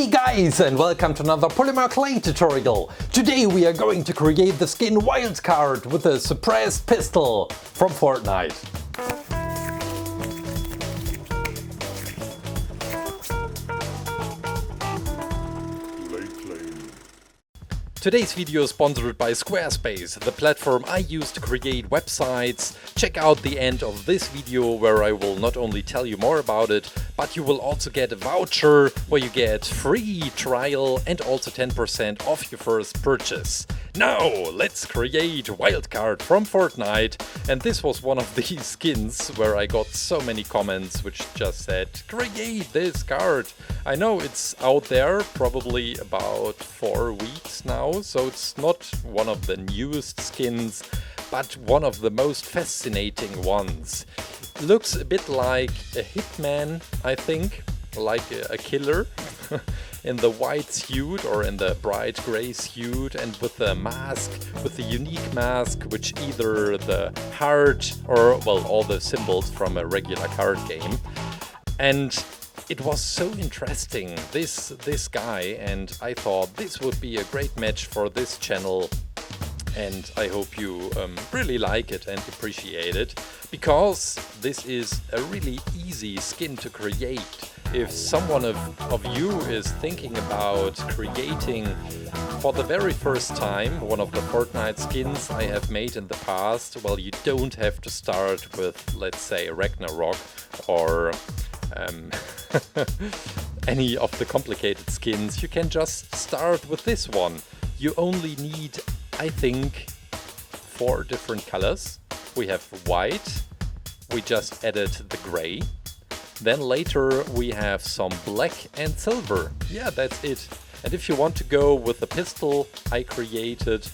Hey guys, and welcome to another Polymer Clay tutorial. Today we are going to create the skin Wildcard with a suppressed pistol from Fortnite. Today's video is sponsored by Squarespace, the platform I use to create websites. Check out the end of this video where I will not only tell you more about it, but you will also get a voucher where you get free trial and also 10% off your first purchase. Now let's create Wildcard from Fortnite, and this was one of these skins where I got so many comments which just said create this card. I know it's out there probably about 4 weeks now, so it's not one of the newest skins, but one of the most fascinating ones. Looks a bit like a hitman, I think, like a killer in the white suit or in the bright gray suit, and with the mask, with the unique mask, which either the heart or, well, all the symbols from a regular card game. And it was so interesting, this guy, and I thought this would be a great match for this channel. And I hope you really like it and appreciate it, because this is a really easy skin to create. If someone of you is thinking about creating for the very first time one of the Fortnite skins I have made in the past, well, you don't have to start with, let's say, Ragnarok or any of the complicated skins. You can just start with this one. You only need, I think, 4 different colors. We have white, we just added the gray, then later we have some black and silver. Yeah, that's it. And if you want to go with the pistol I created,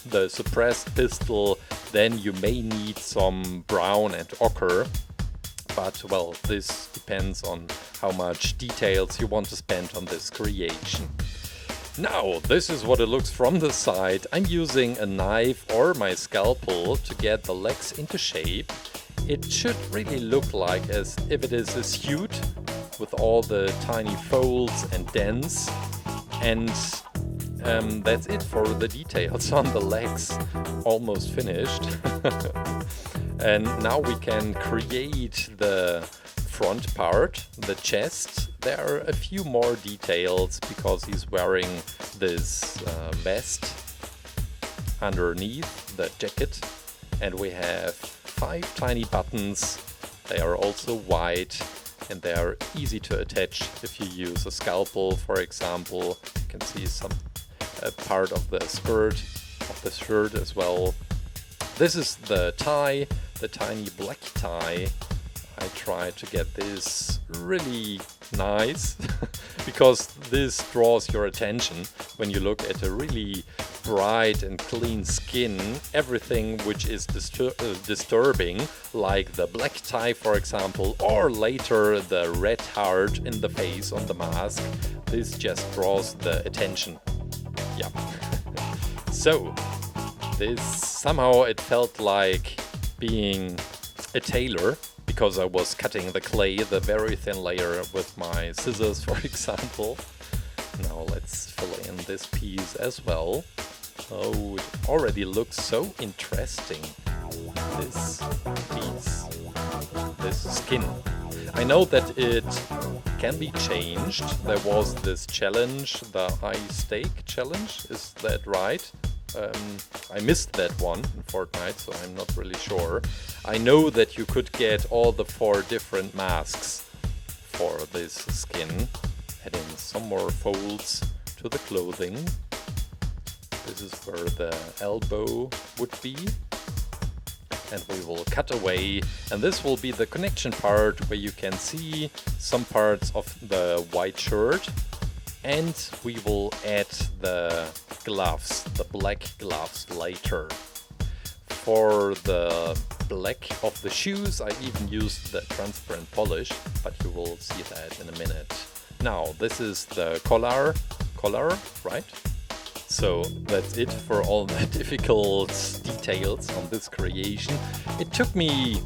the suppressed pistol, then you may need some brown and ochre. But, well, this depends on how much details you want to spend on this creation. Now, this is what it looks from the side. I'm using a knife or my scalpel to get the legs into shape. It should really look like as if it is a suit with all the tiny folds and dents. And that's it for the details on the legs. Almost finished. And now we can create the front part, the chest. There are a few more details because he's wearing this vest underneath the jacket, and we have 5 tiny buttons. They are also white and they are easy to attach if you use a scalpel, for example. You can see some part of the skirt of the shirt as well. This is the tie, the tiny black tie. I tried to get this really nice because this draws your attention when you look at a really bright and clean skin. Everything which is disturbing, like the black tie, for example, or later the red heart in the face on the mask, this just draws the attention. Yeah. So this somehow it felt like being a tailor, because I was cutting the clay, the very thin layer, with my scissors, for example. Now let's fill in this piece as well. Oh, it already looks so interesting, this piece, this skin. I know that it can be changed. There was this challenge, the high stake challenge, is that right? I missed that one in Fortnite, so I'm not really sure. I know that you could get all the 4 different masks for this skin, adding some more folds to the clothing. This is where the elbow would be. And we will cut away, and this will be the connection part where you can see some parts of the white shirt. And we will add the gloves, the black gloves, later. For the black of the shoes I even used the transparent polish, but you will see that in a minute. Now this is the collar, right? So that's it for all the difficult details on this creation. It took me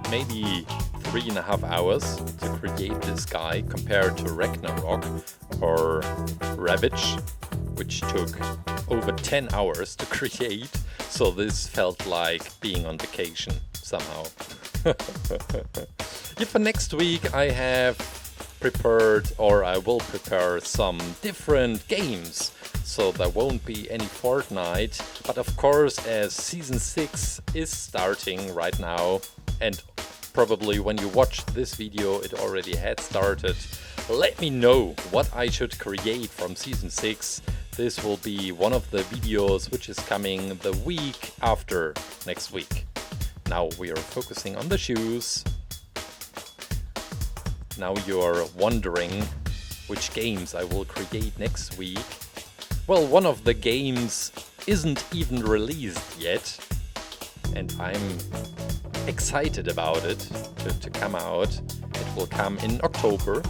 maybe 3.5 hours to create this guy compared to Ragnarok or Ravage, which took over 10 hours to create. So this felt like being on vacation somehow. Yeah, for next week I have prepared, or I will prepare, some different games. So there won't be any Fortnite, but of course, as Season 6 is starting right now, and probably when you watch this video it already had started, let me know what I should create from Season 6. This will be one of the videos which is coming the week after next week. Now we are focusing on the shoes. Now you're wondering which games I will create next week. Well, one of the games isn't even released yet, and I'm excited about it to come out. It will come in October.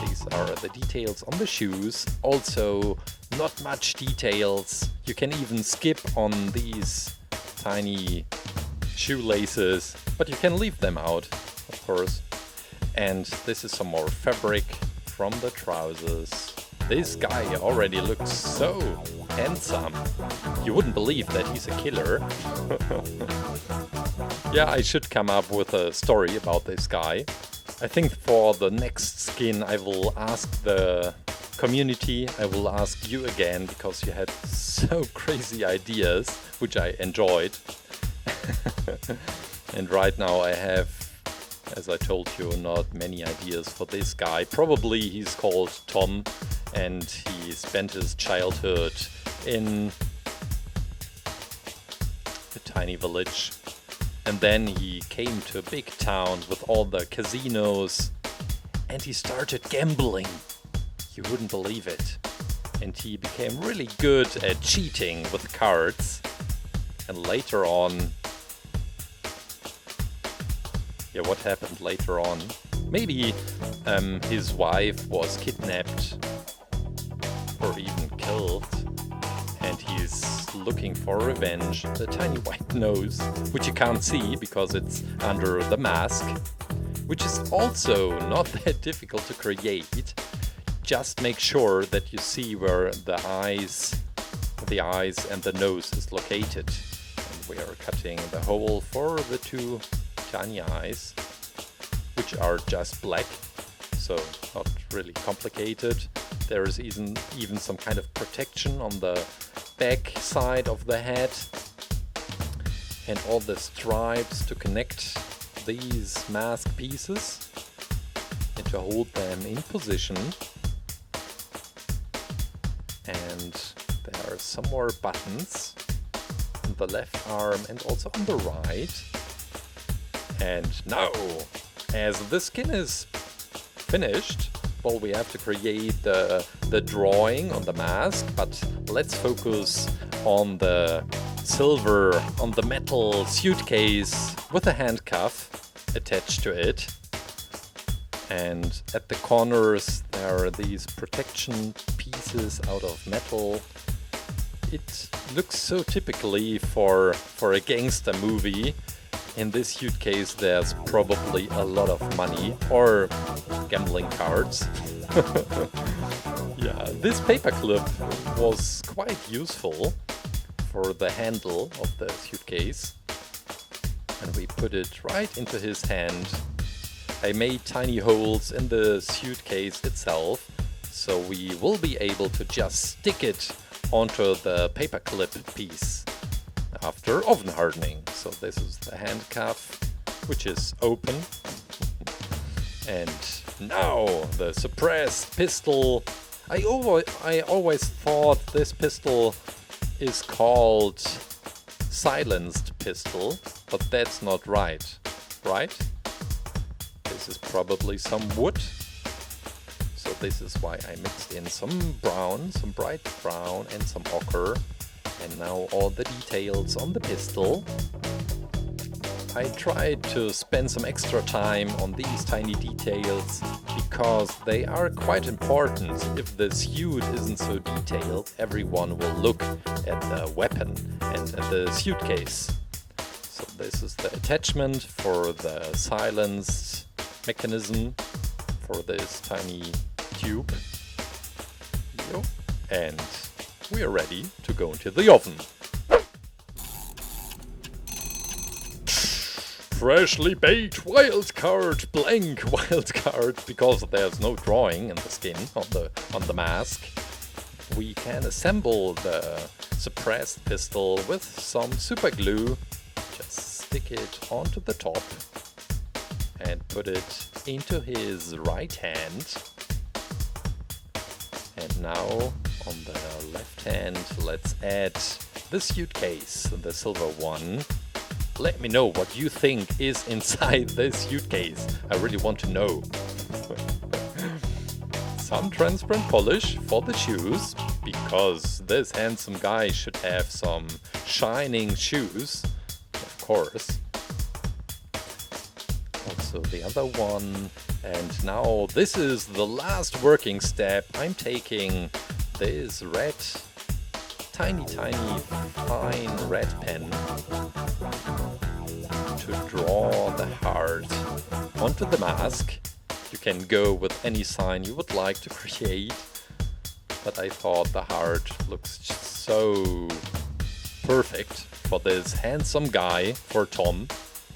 These are the details on the shoes. Also, not much details. You can even skip on these tiny shoelaces, but you can leave them out, of course. And this is some more fabric from the trousers. This guy already looks so handsome. You wouldn't believe that he's a killer. Yeah, I should come up with a story about this guy. I think for the next skin I will ask the community, I will ask you again, because you had so crazy ideas, which I enjoyed. And right now I have, as I told you, not many ideas for this guy. Probably he's called Tom, and he spent his childhood in a tiny village. And then he came to a big town with all the casinos, and he started gambling. You wouldn't believe it. And he became really good at cheating with cards. And later on... Yeah, what happened later on? Maybe his wife was kidnapped or even killed, and he's looking for revenge. The tiny white nose, which you can't see because it's under the mask, which is also not that difficult to create. Just make sure that you see where the eyes and the nose is located. And we are cutting the hole for the two tiny eyes, which are just black, so not really complicated. There is even some kind of protection on the back side of the head, and all the stripes to connect these mask pieces and to hold them in position. And there are some more buttons on the left arm and also on the right. And now, as the skin is finished, well, we have to create the drawing on the mask, but let's focus on the silver, on the metal suitcase with a handcuff attached to it. And at the corners there are these protection pieces out of metal. It looks so typically for a gangster movie. In this suitcase there's probably a lot of money or gambling cards. Yeah, this paperclip was quite useful for the handle of the suitcase. And we put it right into his hand. I made tiny holes in the suitcase itself, so we will be able to just stick it onto the paperclip piece after oven hardening. So this is the handcuff, which is open. And now the suppressed pistol. I always thought this pistol is called silenced pistol, but that's not right, right? This is probably some wood. So this is why I mixed in some brown, some bright brown and some ochre. And now all the details on the pistol. I tried to spend some extra time on these tiny details because they are quite important. If the suit isn't so detailed, everyone will look at the weapon and at the suitcase. So this is the attachment for the silenced mechanism for this tiny tube. And we are ready to go into the oven. Freshly baked wildcard, blank wildcard, because there's no drawing in the skin on the mask. We can assemble the suppressed pistol with some super glue. Just stick it onto the top and put it into his right hand. And now on the left hand, let's add the suitcase, the silver one. Let me know what you think is inside this suitcase. I really want to know. Some transparent polish for the shoes, because this handsome guy should have some shining shoes, of course. Also the other one. And now this is the last working step. I'm taking this red, tiny fine red pen to draw the heart onto the mask. You can go with any sign you would like to create, but I thought the heart looks just so perfect for this handsome guy, for Tom.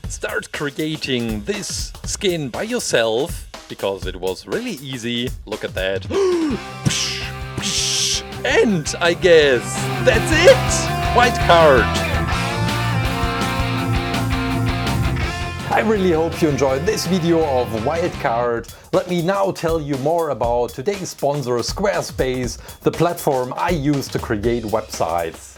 Start creating this skin by yourself, because it was really easy. Look at that. And I guess that's it! White card! I really hope you enjoyed this video of Wildcard. Let me now tell you more about today's sponsor, Squarespace, the platform I use to create websites.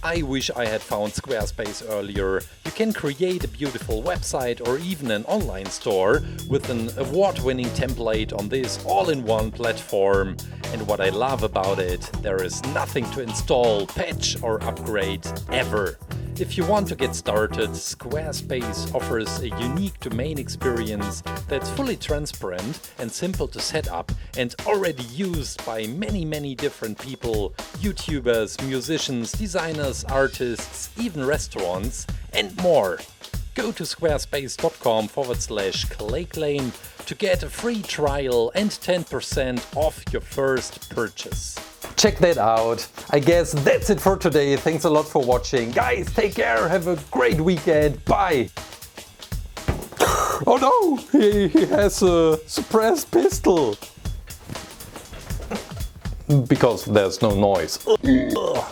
I wish I had found Squarespace earlier. You can create a beautiful website or even an online store with an award-winning template on this all-in-one platform. And what I love about it, there is nothing to install, patch or upgrade ever. If you want to get started, Squarespace offers a unique domain experience that's fully transparent and simple to set up and already used by many different people, YouTubers, musicians, designers, artists, even restaurants, and more. Go to squarespace.com/ClayClaim to get a free trial and 10% off your first purchase. Check that out. I guess that's it for today. Thanks a lot for watching. Guys, take care. Have a great weekend. Bye. Oh no, he has a suppressed pistol. Because there's no noise. Ugh.